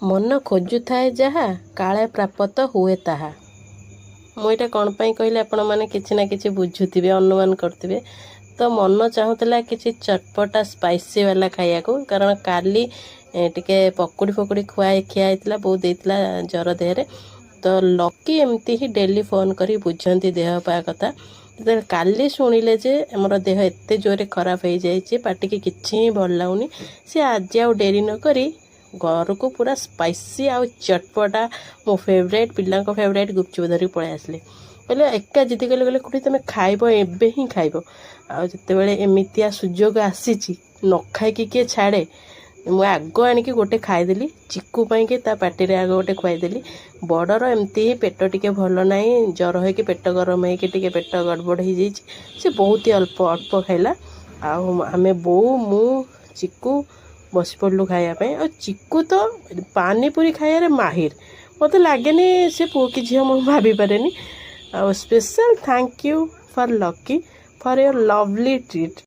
मन खोजुଥାଏ ଯାହା କାଳେ ପ୍ରାପ୍ତ ହୁଏ ତାହା। ମୁଁ ଏଇଟା କ'ଣ ପାଇଁ କହିଲେ ଆପଣ ମାନେ କିଛି ନା କିଛି ବୁଝୁଥିବେ, ଅନୁମାନ କରୁଥିବେ। ତ ମନ ଚାହୁଁଥିଲା କିଛି ଚଟପଟା ସ୍ପାଇସି ବାଲା ଖାଇବାକୁ, କାରଣ କାଲି ଟିକେ ପକୁଡ଼ି ଫକୁଡ଼ି ଖିଆ ହେଇଥିଲା, ବୋଉ ଦେଇଥିଲା ଜ୍ୱର ଦେହରେ। ତ ଲକି ଏମିତି ହିଁ ଡେଲି ଫୋନ୍ କରି ବୁଝନ୍ତି ଦେହ ପା କଥା। ଯେତେବେଳେ କାଲି ଶୁଣିଲେ ଯେ ଆମର ଦେହ ଏତେ ଜୋରରେ ଖରାପ ହେଇଯାଇଛି, ପାଟିକି କିଛି ହିଁ ଭଲ ଲାଗୁନି, ସେ ଆଜି ଆଉ ଡେରି ନ କରି ଘରକୁ ପୁରା ସ୍ପାଇସି ଆଉ ଚଟପଟା ମୋ ଫେଭରାଇଟ୍, ପିଲାଙ୍କ ଫେଭରାଇଟ୍ ଗୁପଚୁପ ଧରିକି ପଳେଇ ଆସିଲେ। କହିଲେ ଏକା ଜିଦି କଲେ ଖୁଡ଼ି ତୁମେ ଖାଇବ, ଏବେ ହିଁ ଖାଇବ। ଆଉ ଯେତେବେଳେ ଏମିତିଆ ସୁଯୋଗ ଆସିଛି, ନ ଖାଇକି କିଏ ଛାଡ଼େ। ମୁଁ ଆଗ ଆଣିକି ଗୋଟେ ଖାଇଦେଲି, ଚିକୁ ପାଇଁକି ତା ପାଟିରେ ଆଗ ଗୋଟେ ଖୁଆଇଦେଲି। ବଡ଼ର ଏମିତି ହିଁ ପେଟ ଟିକେ ଭଲ ନାହିଁ, ଜ୍ୱର ହେଇକି ପେଟ ଗରମ ହେଇକି ଟିକେ ପେଟ ଗଡ଼ବଡ଼ ହେଇଯାଇଛି, ସେ ବହୁତ ଅଳ୍ପ ଖାଇଲା। ଆଉ ଆମେ ବୋଉ, ମୁଁ, ଚିକୁ ବସି ପଡ଼ିଲୁ ଖାଇବା ପାଇଁ। ଆଉ ଚିକୁ ତ ପାନିପୁରୀ ଖାଇବାରେ ମାହିର, ମୋତେ ଲାଗେନି ସେ ପୁଅ କି ଝିଅ, ମୁଁ ଭାବିପାରେନି। ଆଉ special thank you for Lucky for your lovely treat.